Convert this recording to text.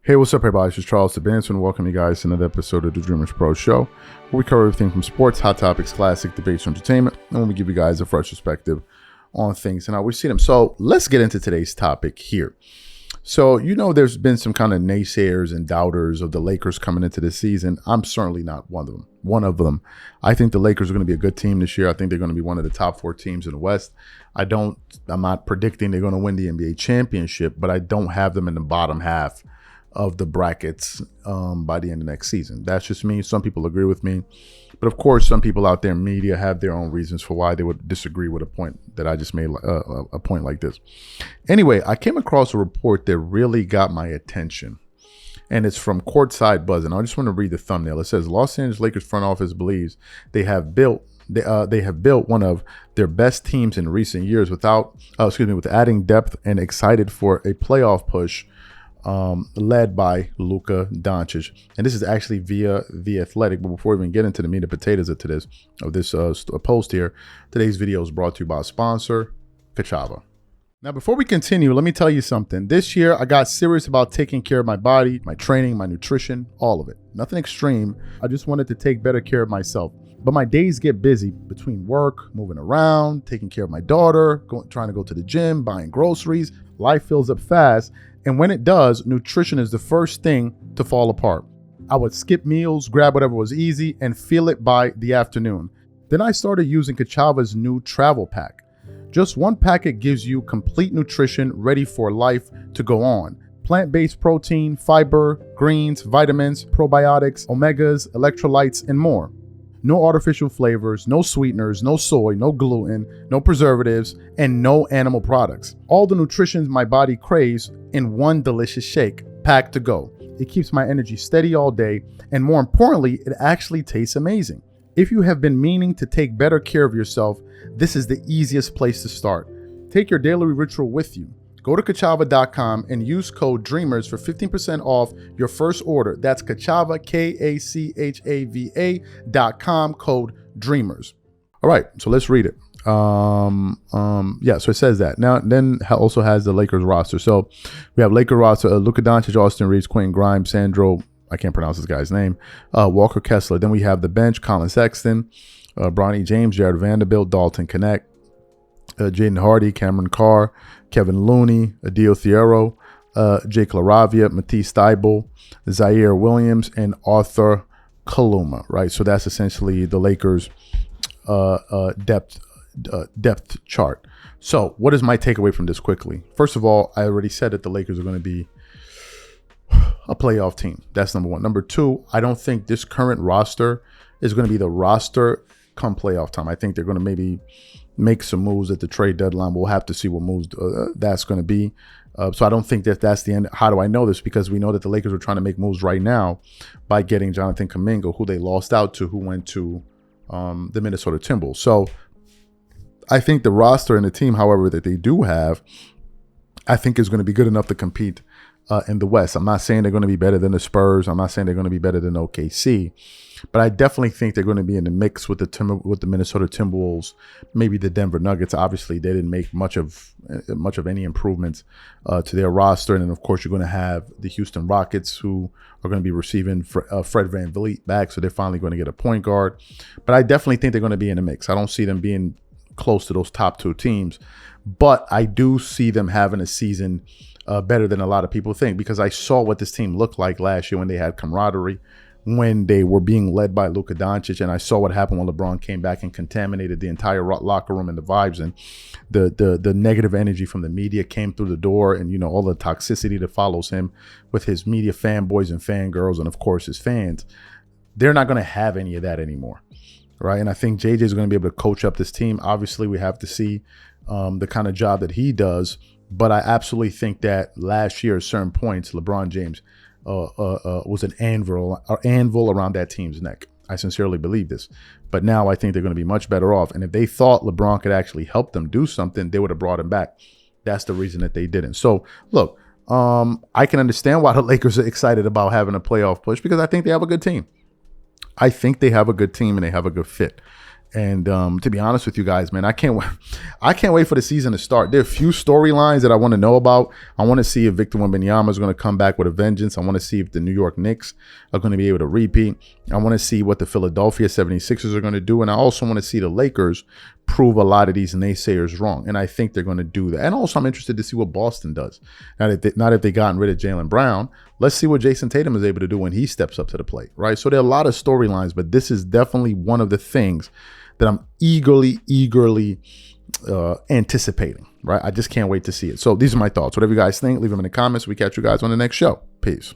Hey, what's up, everybody? This is Charles the Bandsman, and welcome you guys to another episode of the Dreamers Pro Show, where we cover everything from sports, hot topics, classic debates, entertainment, and we give you guys a fresh perspective on things and how we see them. So let's get into today's topic here. So, there's been some kind of naysayers and doubters of the Lakers coming into this season. I'm certainly not one of them. I think the Lakers are going to be a good team this year. I think they're going to be one of the top 4 teams in the West. I'm not predicting they're going to win the NBA championship, but I don't have them in the bottom half of the brackets by the end of next season. That's just me. Some people agree with me. But of course, some people out there in media have their own reasons for why they would disagree with a point that I just made, a point like this. Anyway, I came across a report that really got my attention, and it's from Courtside Buzz. And I just want to read the thumbnail. It says, Los Angeles Lakers front office believes they have built one of their best teams in recent years with adding depth and excited for a playoff push led by Luka Doncic. And this is actually via The Athletic. But before we even get into the meat and potatoes of this post here, today's video is brought to you by sponsor Kachava. Now, before we continue, let me tell you something. This year, I got serious about taking care of my body, my training, my nutrition, all of it. Nothing extreme. I just wanted to take better care of myself. But my days get busy between work, moving around, taking care of my daughter, trying to go to the gym, buying groceries. Life fills up fast. And when it does, nutrition is the first thing to fall apart. I would skip meals, grab whatever was easy, and feel it by the afternoon. Then I started using Kachava's new travel pack. Just one packet gives you complete nutrition ready for life to go on. Plant-based protein, fiber, greens, vitamins, probiotics, omegas, electrolytes, and more. No artificial flavors, no sweeteners, no soy, no gluten, no preservatives, and no animal products. All the nutrition my body craves in one delicious shake, packed to go. It keeps my energy steady all day, and more importantly, it actually tastes amazing. If you have been meaning to take better care of yourself, this is the easiest place to start. Take your daily ritual with you. Go to Kachava.com and use code DREAMERS for 15% off your first order. That's Kachava, Kachava.com, code DREAMERS. All right, so let's read it. So it says that. Now, then also has the Lakers roster. So we have Lakers roster, Luka Doncic, Austin Reeves, Quentin Grimes, Sandro, I can't pronounce this guy's name, Walker Kessler. Then we have the bench, Colin Sexton, Bronny James, Jared Vanderbilt, Dalton Knecht, Jaden Hardy, Cameron Carr, Kevin Looney, Adil Thiero, Jake LaRavia, Matisse Thybulle, Zaire Williams, and Arthur Kaluma, right? So that's essentially the Lakers' depth chart. So what is my takeaway from this quickly? First of all, I already said that the Lakers are going to be a playoff team. That's number one. Number two, I don't think this current roster is going to be the roster come playoff time. I think they're going to maybe make some moves at the trade deadline. We'll have to see what moves that's going to be. So I don't think that that's the end. How do I know this? Because we know that the Lakers are trying to make moves right now by getting Jonathan Kuminga, who they lost out to, who went to the Minnesota Timberwolves. So I think the roster and the team, however, that they do have, I think is going to be good enough to compete in the West. I'm not saying they're going to be better than the Spurs. I'm not saying they're going to be better than OKC. But I definitely think they're going to be in the mix with the Minnesota Timberwolves, maybe the Denver Nuggets. Obviously, they didn't make much of any improvements to their roster, and then of course you're going to have the Houston Rockets, who are going to be receiving Fred VanVleet back, so they're finally going to get a point guard. But I definitely think they're going to be in the mix. I don't see them being close to those top 2 teams, but I do see them having a season better than a lot of people think, because I saw what this team looked like last year when they had camaraderie, when they were being led by Luka Doncic, and I saw what happened when LeBron came back and contaminated the entire locker room and the vibes, and the negative energy from the media came through the door, and all the toxicity that follows him with his media fanboys and fangirls, and of course his fans. They're not going to have any of that anymore, right? And I think JJ is going to be able to coach up this team. Obviously, we have to see the kind of job that he does, but I absolutely think that last year at certain points, LeBron James was an anvil around that team's neck. I sincerely believe this. But now I think they're going to be much better off. And if they thought LeBron could actually help them do something, they would have brought him back. That's the reason that they didn't. So, look, I can understand why the Lakers are excited about having a playoff push, because I think they have a good team. I think they have a good team and they have a good fit. And to be honest with you guys, man, I can't wait. I can't wait for the season to start. There are a few storylines that I want to know about. I want to see if Victor Wembanyama is going to come back with a vengeance. I want to see if the New York Knicks are going to be able to repeat. I want to see what the Philadelphia 76ers are going to do. And I also want to see the Lakers prove a lot of these naysayers wrong. And I think they're going to do that. And also I'm interested to see what Boston does. Not if they've gotten rid of Jaylen Brown. Let's see what Jason Tatum is able to do when he steps up to the plate, right? So there are a lot of storylines, but this is definitely one of the things that I'm eagerly anticipating, right? I just can't wait to see it. So these are my thoughts. Whatever you guys think, leave them in the comments. We catch you guys on the next show. Peace.